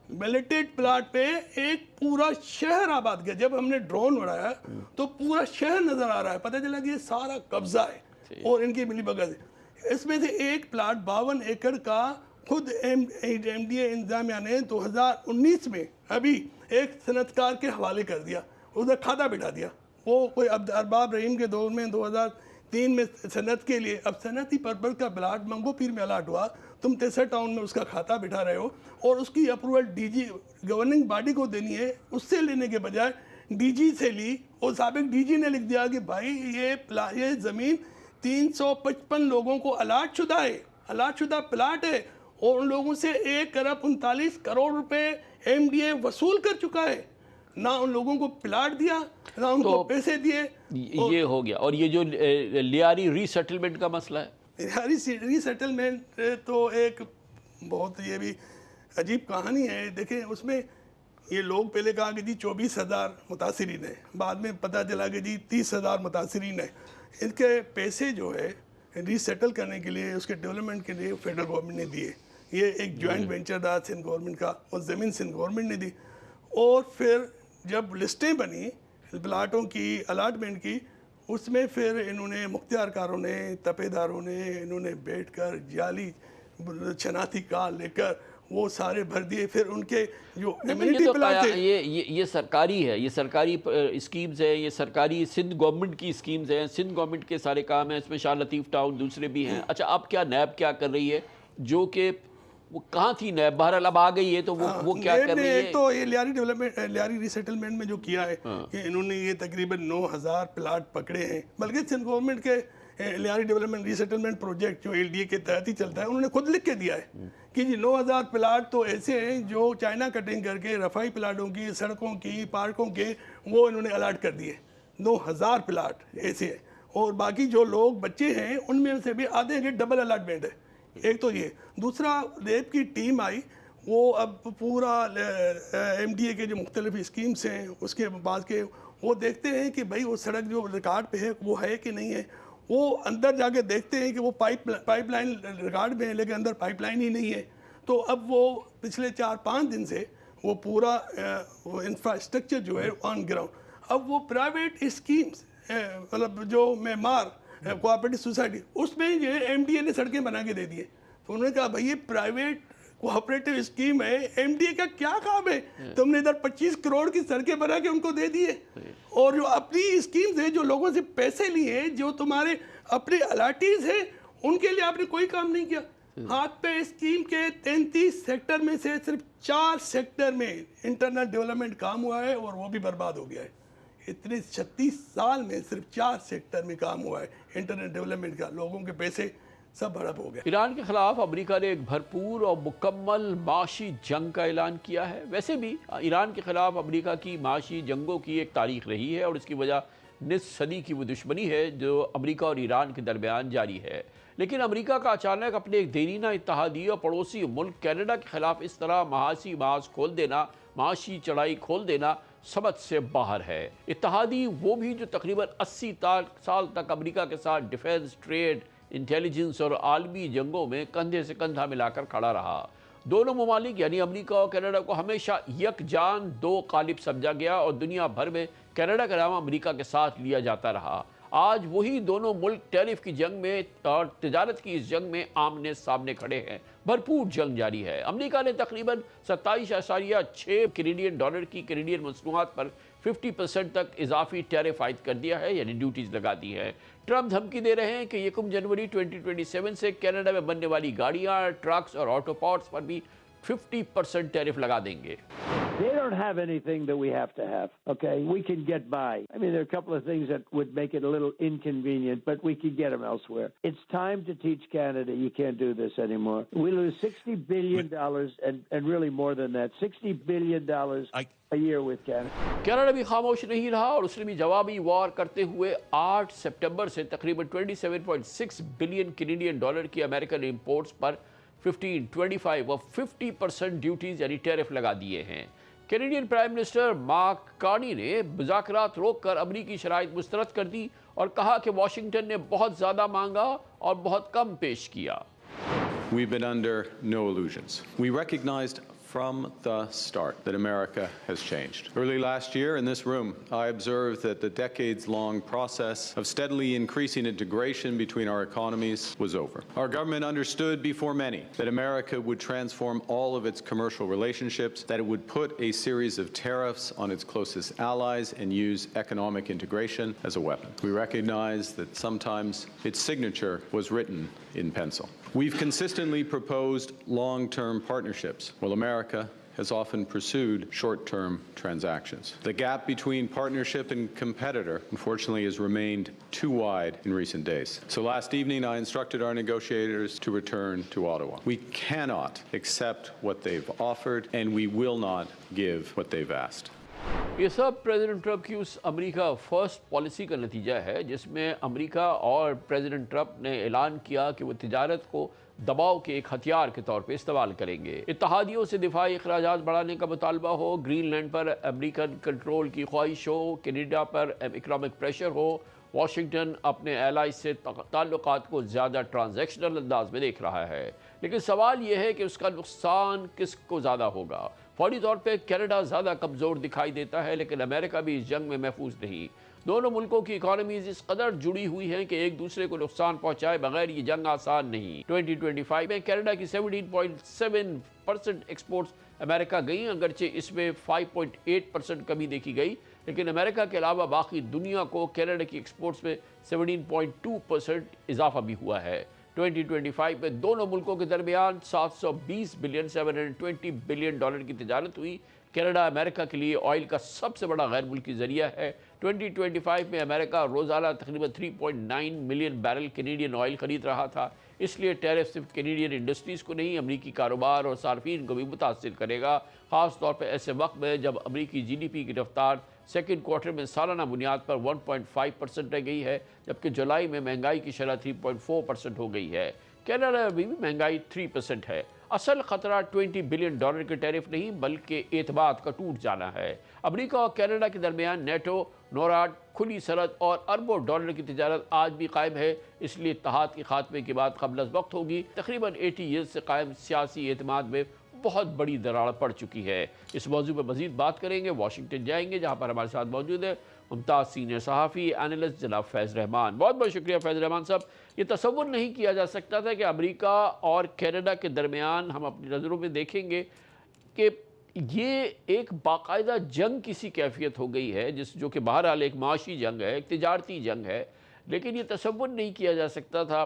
بیلیٹڈ پلاٹ پہ ایک پورا شہر آباد کیا. جب ہم نے ڈرون اڑایا تو پورا شہر نظر آ رہا ہے, پتہ چلا کہ یہ سارا قبضہ ہے اور ان کی ملی بھگت ہے. اس میں سے ایک پلاٹ 52 ایکڑ کا خود MDA انتظامیہ نے 2019 میں ابھی ایک صنعت کار کے حوالے کر دیا, ادھر کھاتا بٹھا دیا. وہ کوئی ارباب رحیم کے دور میں 2003 میں صنعت کے لیے, اب صنعتی پرپز کا پلاٹ منگو پیر میں الاٹ ہوا, تم تیسر ٹاؤن میں اس کا کھاتا بٹھا رہے ہو, اور اس کی approval D G governing body کو دینی ہے, اس سے لینے کے بجائے ڈی جی سے لی, اور سابق ڈی جی نے لکھ دیا کہ بھائی یہ زمین 355 لوگوں کو الاٹ شدہ ہے, الاٹ شدہ پلاٹ ہے, اور ان لوگوں سے 1.39 کروڑ روپے MDA وصول کر چکا ہے. نہ ان لوگوں کو پلاٹ دیا, نہ ان کو پیسے دیے. یہ ہو گیا. اور یہ جو لیاری ری سیٹلمنٹ کا مسئلہ ہے, ری سیٹلمنٹ تو ایک بہت یہ بھی عجیب کہانی ہے. دیکھیں اس میں یہ لوگ پہلے کہا کہ جی 24,000 متاثرین ہیں, بعد میں پتہ چلا کہ جی 30,000 متاثرین ہیں. ان کے پیسے جو ہے ری سیٹل کرنے کے لیے, اس کے ڈیولپمنٹ کے لیے فیڈرل گورنمنٹ نے دیے. یہ ایک جوائنٹ وینچر تھا سندھ گورنمنٹ کا, اور زمین سندھ گورنمنٹ نے دی. اور پھر جب لسٹیں بنی پلاٹوں کی الاٹمنٹ کی, اس میں پھر انہوں نے مختار کاروں نے, تپے داروں نے, انہوں نے بیٹھ کر جعلی شناختی کارڈ لے کر وہ سارے بھر دیے. پھر ان کے جو ایمینٹی پلاٹ تھے, یہ سرکاری ہے, یہ سرکاری اسکیمز ہیں, یہ سرکاری سندھ گورنمنٹ کی اسکیمز ہیں, سندھ گورنمنٹ کے سارے کام ہیں, اس میں شاہ لطیف ٹاؤن دوسرے بھی ہیں. اچھا اب کیا نیب کیا کر رہی ہے, جو کہ وہ کہاں تھی نیب, بہرحال اب آ گئی ہے, تو وہ کیا کر رہی ہے؟ ایک تو یہ لیاری ڈیولپمنٹ, لیاری ری سیٹلمنٹ میں جو کیا ہے کہ انہوں نے یہ تقریباً 9,000 پلاٹ پکڑے ہیں. بلکہ سندھ گورنمنٹ کے لیاری ڈیولپمنٹ ری سیٹلمنٹ پروجیکٹ جو LDA کے تحت ہی چلتا ہے, انہوں نے خود لکھ کے دیا ہے کہ جی 9,000 پلاٹ تو ایسے ہیں جو چائنا کٹنگ کر کے رفائی پلاٹوں کی, سڑکوں کی, پارکوں کے, وہ انہوں نے الاٹ کر دیے. 9,000 پلاٹ ایسے ہیں, اور باقی جو لوگ بچے ہیں ان میں سے بھی آدھے کے ڈبل الاٹمنٹ ہے. ایک تو یہ. دوسرا لیب کی ٹیم آئی, وہ اب پورا MDA کے جو مختلف اسکیمز ہیں اس کے بعد کے وہ دیکھتے ہیں کہ بھائی وہ سڑک جو ریکارڈ پہ ہے وہ ہے کہ نہیں ہے. وہ اندر جا کے دیکھتے ہیں کہ وہ پائپ لائن ریکارڈ میں ہے, لیکن اندر پائپ لائن ہی نہیں ہے. تو اب وہ پچھلے 4-5 دن سے وہ پورا انفراسٹرکچر جو ہے آن گراؤنڈ, اب وہ پرائیویٹ اسکیمز, مطلب جو معمار کوآپریٹو سوسائٹی, اس میں یہ MDA نے سڑکیں بنا کے دے دیے. تو انہوں نے کہا بھائی یہ پرائیویٹ کوآپریٹو اسکیم ہے, MDA کا کیا کام ہے, تم نے ادھر 25 کروڑ کی سڑکیں بنا کے ان کو دے دیے, اور جو اپنی اسکیمز ہیں, جو لوگوں سے پیسے لیے, جو تمہارے اپنے الاٹیز ہیں, ان کے لیے آپ نے کوئی کام نہیں کیا. ہاتھ پہ اسکیم کے 33 سیکٹر میں سے صرف 4 سیکٹر میں انٹرنل ڈیولپمنٹ کام ہوا ہے, اور وہ بھی برباد ہو گیا ہے. اتنے 36 سال میں صرف 4 سیکٹر میں کام ہوا ہے انٹرنل ڈیولپمنٹ کا, لوگوں کے پیسے سب ہڑپ ہو گیا. ایران کے خلاف امریکہ نے ایک بھرپور اور مکمل معاشی جنگ کا اعلان کیا ہے. ویسے بھی ایران کے خلاف امریکہ کی معاشی جنگوں کی ایک تاریخ رہی ہے, اور اس کی وجہ نصف صدی کی وہ دشمنی ہے جو امریکہ اور ایران کے درمیان جاری ہے. لیکن امریکہ کا اچانک اپنے ایک دیرینہ اتحادی اور پڑوسی ملک کینیڈا کے خلاف اس طرح معاشی باز کھول دینا, معاشی چڑھائی کھول دینا سمجھ سے باہر ہے. اتحادی وہ بھی جو تقریباً 80 سال تک امریکہ کے ساتھ ڈیفنس, ٹریڈ, انٹیلیجنس اور عالمی جنگوں میں کندھے سے کندھا ملا کر کھڑا رہا. دونوں ممالک یعنی امریکہ اور کینیڈا کو ہمیشہ یکجان دو قالب سمجھا گیا, اور دنیا بھر میں کینیڈا کا نام امریکہ کے ساتھ لیا جاتا رہا. آج وہی دونوں ملک ٹیرف کی جنگ میں اور تجارت کی اس جنگ میں آمنے سامنے کھڑے ہیں. بھرپور جنگ جاری ہے. امریکہ نے تقریباً 27.6 کینیڈین ڈالر کی کینیڈین مصنوعات پر 50% تک اضافی ٹیرف عائد کر دیا ہے، یعنی ڈیوٹیز لگا دی ہے. ٹرمپ دھمکی دے رہے ہیں کہ 1 جنوری 2027 سے کینیڈا میں بننے والی گاڑیاں، ٹرکس اور آٹو پارٹس پر بھی 50% ٹیرف لگا دیں گے. They don't have anything that we have to have, okay? We can get by. I mean, there are a couple of things that would make it a little inconvenient, but we could get them elsewhere. It's time to teach Canada you can't do this anymore. We lose $60 billion and really more than that, $60 billion a year with Canada. Canada بھی خاموش نہیں رہا اور اس نے بھی جوابی وار کرتے ہوئے 8 September سے تقریباً 27.6 بلین کینیڈین ڈالر کی امریکن امپورٹس پر 15, 25 اور 50% ڈیوٹیز یعنی ٹیرف لگا دیے ہیں. Canadian prime minister mark Karni نے مذاکرات روک کر امریکی شرائط مسترد کر دی اور کہا کہ واشنگٹن نے بہت زیادہ مانگا اور بہت کم پیش کیا. We've been under no illusions. We recognized from the start that America has changed. Early last year in this room, I observed that the decades-long process of steadily increasing integration between our economies was over. Our government understood before many that America would transform all of its commercial relationships, that it would put a series of tariffs on its closest allies and use economic integration as a weapon. We recognize that sometimes its signature was written in pencil. We've consistently proposed long-term partnerships, while America has often pursued short-term transactions. The gap between partnership and competitor, unfortunately, has remained too wide in recent days. So last evening, I instructed our negotiators to return to Ottawa. We cannot accept what they've offered, and we will not give what they've asked. یہ سب president Trump کی اس امریکہ first policy کا نتیجہ ہے جس میں امریکہ اور president Trump نے اعلان کیا کہ وہ تجارت کو دباؤ کے ایک ہتھیار کے طور پہ استعمال کریں گے. اتحادیوں سے دفاعی اخراجات بڑھانے کا مطالبہ ہو، گرین لینڈ پر امریکن کنٹرول کی خواہش ہو، کینیڈا پر اکنامک پریشر ہو، واشنگٹن اپنے ایلائز سے تعلقات کو زیادہ ٹرانزیکشنل انداز میں دیکھ رہا ہے. لیکن سوال یہ ہے کہ اس کا نقصان کس کو زیادہ ہوگا. فوری طور پہ کینیڈا زیادہ کمزور دکھائی دیتا ہے، لیکن امریکہ بھی اس جنگ میں محفوظ نہیں. دونوں ملکوں کی اکانومیز اس قدر جڑی ہوئی ہیں کہ ایک دوسرے کو نقصان پہنچائے بغیر یہ جنگ آسان نہیں. 2025 میں کینیڈا کی 17.7% ایکسپورٹس امریکہ گئیں، اگرچہ اس میں 5.8% کمی دیکھی گئی، لیکن امریکہ کے علاوہ باقی دنیا کو کینیڈا کی ایکسپورٹس میں 17.2% اضافہ بھی ہوا ہے. 2025 میں دونوں ملکوں کے درمیان 720 بلین 720 بلین ڈالر کی تجارت ہوئی. کینیڈا امریکہ کے لیے آئل کا سب سے بڑا غیر ملکی ذریعہ ہے. 2025 میں امریکہ روزانہ تقریباً 3.9 ملین بیرل کینیڈین آئل خرید رہا تھا. اس لیے ٹیرف صرف کینیڈین انڈسٹریز کو نہیں، امریکی کاروبار اور صارفین کو بھی متاثر کرے گا، خاص طور پر ایسے وقت میں جب امریکی جی ڈی پی کی رفتار سیکنڈ کوارٹر میں سالانہ بنیاد پر 1.5% رہ گئی ہے، جبکہ جولائی میں مہنگائی کی شرح 3.4% ہو گئی ہے. کینیڈا میں بھی مہنگائی 3% ہے. اصل خطرہ 20 بلین ڈالر کے ٹیرف نہیں بلکہ اعتماد کا ٹوٹ جانا ہے. امریکہ اور کینیڈا کے درمیان نیٹو، نوراڈ، کھلی سرحد اور اربوں ڈالر کی تجارت آج بھی قائم ہے، اس لیے اتحاد کے خاتمے کی بات قبل از وقت ہوگی. تقریباً 80 ایئرز سے قائم سیاسی اعتماد میں بہت بڑی دراڑ پڑ چکی ہے. اس موضوع پر مزید بات کریں گے. واشنگٹن جائیں گے جہاں پر ہمارے ساتھ موجود ہے ممتاز سینئر صحافی اینالسٹ جناب فیض رحمان. بہت بہت شکریہ فیض رحمان صاحب. یہ تصور نہیں کیا جا سکتا تھا کہ امریکہ اور کینیڈا کے درمیان ہم اپنی نظروں میں دیکھیں گے کہ یہ ایک باقاعدہ جنگ کسی کیفیت ہو گئی ہے جو کہ بہرحال ایک معاشی جنگ ہے، ایک تجارتی جنگ ہے، لیکن یہ تصور نہیں کیا جا سکتا تھا.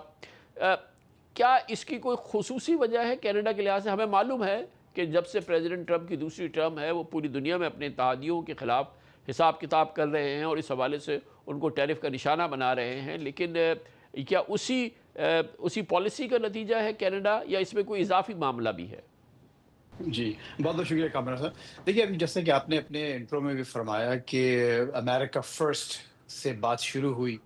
کیا اس کی کوئی خصوصی وجہ ہے کینیڈا کے لحاظ سے؟ ہمیں معلوم ہے کہ جب سے پریزیڈنٹ ٹرمپ کی دوسری ٹرم ہے وہ پوری دنیا میں اپنے اتحادیوں کے خلاف حساب کتاب کر رہے ہیں اور اس حوالے سے ان کو ٹیرف کا نشانہ بنا رہے ہیں، لیکن کیا اسی پالیسی کا نتیجہ ہے کینیڈا یا اس میں کوئی اضافی معاملہ بھی ہے؟ جی بہت بہت شکریہ کامران صاحب. دیکھیے ابھی جیسے کہ آپ نے اپنے انٹرو میں بھی فرمایا کہ امریکہ فرسٹ سے بات شروع ہوئی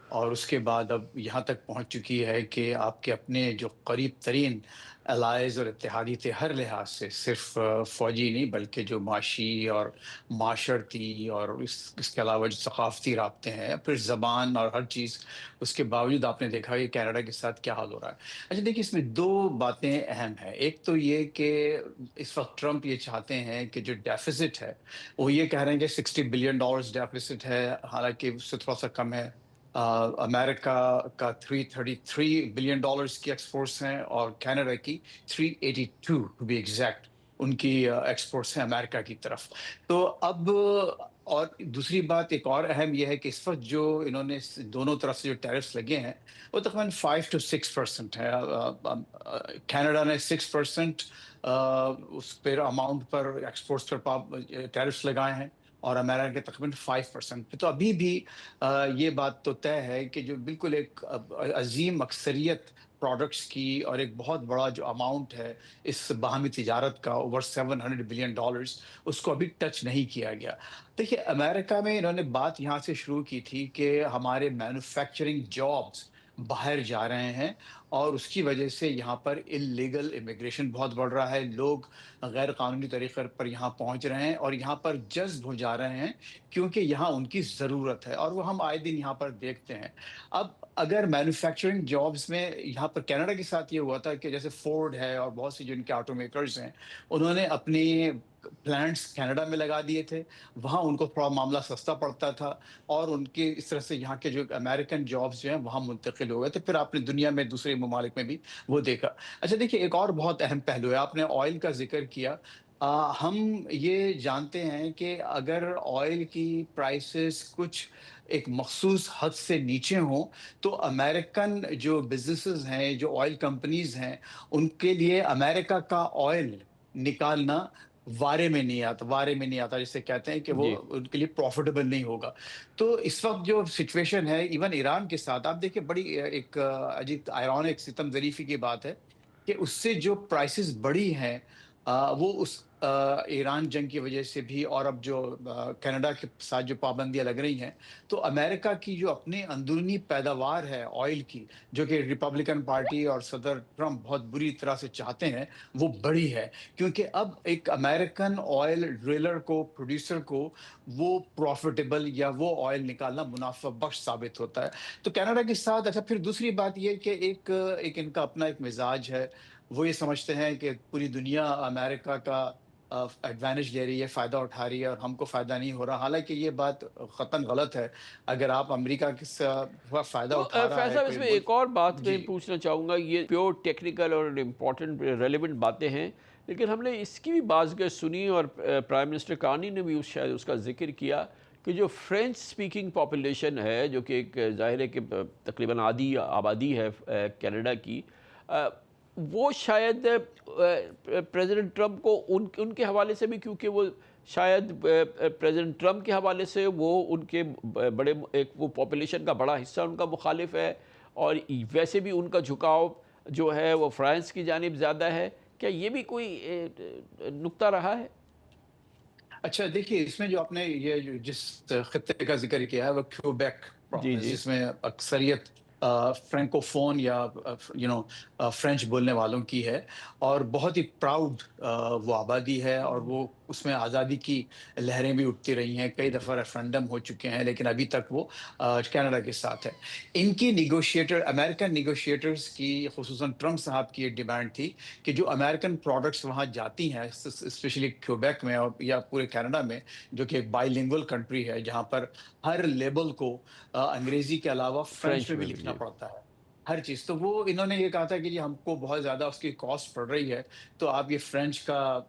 اور اس کے بعد اب یہاں تک پہنچ چکی ہے کہ آپ کے اپنے جو قریب ترین الائز اور اتحادی تھے ہر لحاظ سے، صرف فوجی نہیں بلکہ جو معاشی اور معاشرتی اور اس کے علاوہ جو ثقافتی رابطے ہیں، پھر زبان اور ہر چیز، اس کے باوجود آپ نے دیکھا کہ کینیڈا کے ساتھ کیا حال ہو رہا ہے. اچھا دیکھیے اس میں دو باتیں اہم ہیں. ایک تو یہ کہ اس وقت ٹرمپ یہ چاہتے ہیں کہ جو ڈیفیسٹ ہے وہ یہ کہہ رہے ہیں کہ $60 بلین ڈیفیسٹ ہے، حالانکہ اس سے تھوڑا سا کم ہے. امریکہ کا $333 بلین کی ایکسپورٹس ہیں اور کینیڈا کی 382 ٹو بی ایگزیکٹ ان کی ایکسپورٹس ہیں امریکہ کی طرف. تو اب اور دوسری بات ایک اور اہم یہ ہے کہ اس وقت جو انہوں نے دونوں طرف سے جو ٹیرفس لگے ہیں وہ تقریباً 5 to 6% ہے. کینیڈا نے 6% اس پر اماؤنٹ پر ایکسپورٹس پر ٹیرفس لگائے ہیں اور امریکہ کے تقریباً 5%. تو ابھی بھی یہ بات تو طے ہے کہ جو بالکل ایک عظیم اکثریت پروڈکٹس کی اور ایک بہت بڑا جو اماؤنٹ ہے اس باہمی تجارت کا اوور $700 بلین اس کو ابھی ٹچ نہیں کیا گیا. دیکھیے امریکہ میں انہوں نے بات یہاں سے شروع کی تھی کہ ہمارے مینوفیکچرنگ جابس باہر جا رہے ہیں اور اس کی وجہ سے یہاں پر اللیگل امیگریشن بہت بڑھ رہا ہے. لوگ غیر قانونی طریقے پر یہاں پہنچ رہے ہیں اور یہاں پر جذب ہو جا رہے ہیں کیونکہ یہاں ان کی ضرورت ہے اور وہ ہم آئے دن یہاں پر دیکھتے ہیں. اب اگر مینوفیکچرنگ جابس میں یہاں پر کینیڈا کے ساتھ یہ ہوا تھا کہ جیسے فورڈ ہے اور بہت سی جو ان کے آٹو میکرز ہیں انہوں نے اپنی پلانٹس کینیڈا میں لگا دیے تھے, وہاں ان کو تھوڑا معاملہ سستا پڑتا تھا اور ان کے اس طرح سے یہاں کے جو امریکن جابس جو ہیں وہاں منتقل ہو گئے تھے. پھر آپ نے دنیا میں دوسرے ممالک میں بھی وہ دیکھا. اچھا دیکھیے ایک اور بہت اہم پہلو ہے, آپ نے آئل کا ذکر کیا. ہم یہ جانتے ہیں کہ اگر آئل کی پرائسز کچھ ایک مخصوص حد سے نیچے ہوں تو امریکن جو بزنسز ہیں, جو آئل کمپنیز ہیں, ان کے لیے امریکہ کا آئل نکالنا وارے میں نہیں آتا جسے کہتے ہیں کہ وہ ان کے لیے پروفیٹیبل نہیں ہوگا. تو اس وقت جو سچویشن ہے ایون ایران کے ساتھ آپ دیکھیں بڑی ایک عجیب آئرونک ستم ظریفی کی بات ہے کہ اس سے جو پرائسز بڑی ہیں وہ اس ایران جنگ کی وجہ سے بھی اور اب جو کینیڈا کے ساتھ جو پابندیاں لگ رہی ہیں تو امریکہ کی جو اپنی اندرونی پیداوار ہے آئل کی جو کہ ریپبلکن پارٹی اور صدر ٹرمپ بہت بری طرح سے چاہتے ہیں وہ بڑی ہے کیونکہ اب ایک امریکن آئل ڈرلر کو پروڈیوسر کو وہ پروفیٹیبل یا وہ آئل نکالنا منافع بخش ثابت ہوتا ہے. تو کینیڈا کے ساتھ اچھا پھر دوسری بات یہ کہ ایک ان کا اپنا ایک مزاج ہے, وہ یہ سمجھتے ہیں کہ پوری دنیا امریکہ کا ایڈوانٹیج لے رہی ہے, فائدہ اٹھا رہی ہے اور ہم کو فائدہ نہیں ہو رہا. حالانکہ یہ بات قطعاً غلط ہے. اگر آپ امریکہ سے فائدہ اٹھا رہا ہے. اس میں ایک اور بات میں پوچھنا چاہوں گا, یہ پیور ٹیکنیکل اور امپورٹنٹ ریلیونٹ باتیں ہیں لیکن ہم نے اس کی بھی بازگشت سنی اور پرائم منسٹر کانی نے بھی شاید اس کا ذکر کیا کہ جو فرینچ سپیکنگ پاپولیشن ہے جو کہ ایک ظاہر ہے کہ تقریباً آدھی آبادی ہے کینیڈا کی, وہ شاید پریزیڈنٹ ٹرمپ کو ان کے حوالے سے بھی کیونکہ وہ شاید پریزیڈنٹ ٹرمپ کے حوالے سے وہ ان کے بڑے ایک وہ پاپولیشن کا بڑا حصہ ان کا مخالف ہے اور ویسے بھی ان کا جھکاؤ جو ہے وہ فرانس کی جانب زیادہ ہے. کیا یہ بھی کوئی نقطہ رہا ہے؟ اچھا دیکھیے اس میں جو آپ نے یہ جس خطے کا ذکر کیا ہے وہ کیوبیک جس میں اکثریت فرینکو فون یا فرینچ بولنے والوں کی ہے اور بہت ہی پراؤڈ وہ آبادی ہے اور وہ اس میں آزادی کی لہریں بھی اٹھتی رہی ہیں. کئی دفعہ ریفرنڈم ہو چکے ہیں لیکن ابھی تک وہ کینیڈا کے ساتھ ہے. ان کی امریکن نیگوشیٹرز کی خصوصاً ٹرمپ صاحب کی ایک ڈیمانڈ تھی کہ جو امریکن پروڈکٹس وہاں جاتی ہیں اسپیشلی کیوبیک میں اور یا پورے کینیڈا میں جو کہ ایک بائی لنگول کنٹری ہے جہاں پر ہر لیبل کو انگریزی کے علاوہ فرینچ میں بھی لکھنا پڑتا ہے ہر چیز. تو وہ انہوں نے یہ کہا تھا کہ جی ہم کو بہت زیادہ اس کی کاسٹ پڑ رہی ہے تو آپ یہ فرینچ کا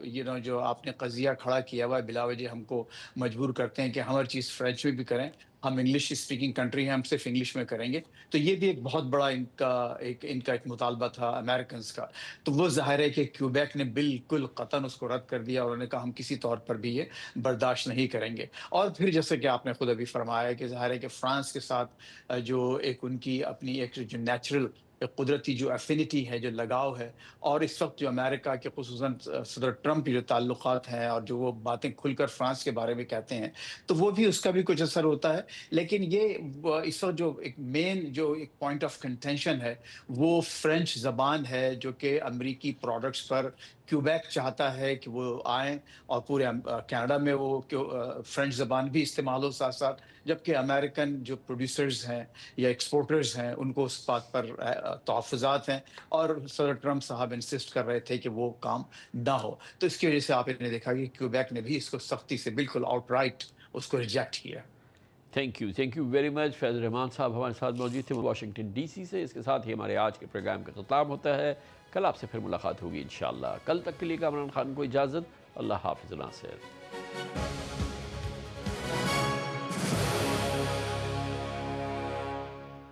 جو آپ نے قضیہ کھڑا کیا ہوا ہے بلا وجہ ہم کو مجبور کرتے ہیں کہ ہم ہر چیز فرینچ میں بھی کریں, ہم انگلش اسپیکنگ کنٹری ہیں ہم صرف انگلش میں کریں گے. تو یہ بھی ایک بہت بڑا ان کا ایک مطالبہ تھا امریکنز کا. تو وہ ظاہر ہے کہ کیوبیک نے بالکل قطعاً اس کو رد کر دیا اور انہوں نے کہا ہم کسی طور پر بھی یہ برداشت نہیں کریں گے. اور پھر جیسے کہ آپ نے خود ابھی فرمایا کہ ظاہر ہے کہ فرانس کے ساتھ جو ایک ان کی اپنی ایک جو نیچرل قدرتی جو ایفینٹی ہے جو لگاؤ ہے اور اس وقت جو امریکہ کے خصوصاً صدر ٹرمپ کی جو تعلقات ہیں اور جو وہ باتیں کھل کر فرانس کے بارے میں کہتے ہیں تو وہ بھی اس کا بھی کچھ اثر ہوتا ہے. لیکن یہ اس وقت جو ایک مین جو ایک پوائنٹ آف کنٹینشن ہے وہ فرینچ زبان ہے جو کہ امریکی پروڈکٹس پر کیوبیک چاہتا ہے کہ وہ آئیں اور پورے کینیڈا میں وہ فرینچ زبان بھی استعمال ہو ساتھ ساتھ, جبکہ امریکن جو پروڈیوسرز ہیں یا ایکسپورٹرز ہیں ان کو اس بات پر تحفظات ہیں اور صدر ٹرمپ صاحب انسسٹ کر رہے تھے کہ وہ کام نہ ہو. تو اس کی وجہ سے آپ نے دیکھا کہ کیوبیک نے بھی اس کو سختی سے بالکل آؤٹ رائٹ اس کو ریجیکٹ کیا. Thank you very much. Faiz ur-Rahman صاحب ہمارے ساتھ موجود تھے واشنگٹن ڈی سی سے. اس کے ساتھ ہی ہمارے آج کے پروگرام کا اختتام ہوتا ہے. کل آپ سے پھر ملاقات ہوگی انشاءاللہ. کل تک کے لیے کامران خان کو اجازت. اللہ حافظ. ناصر.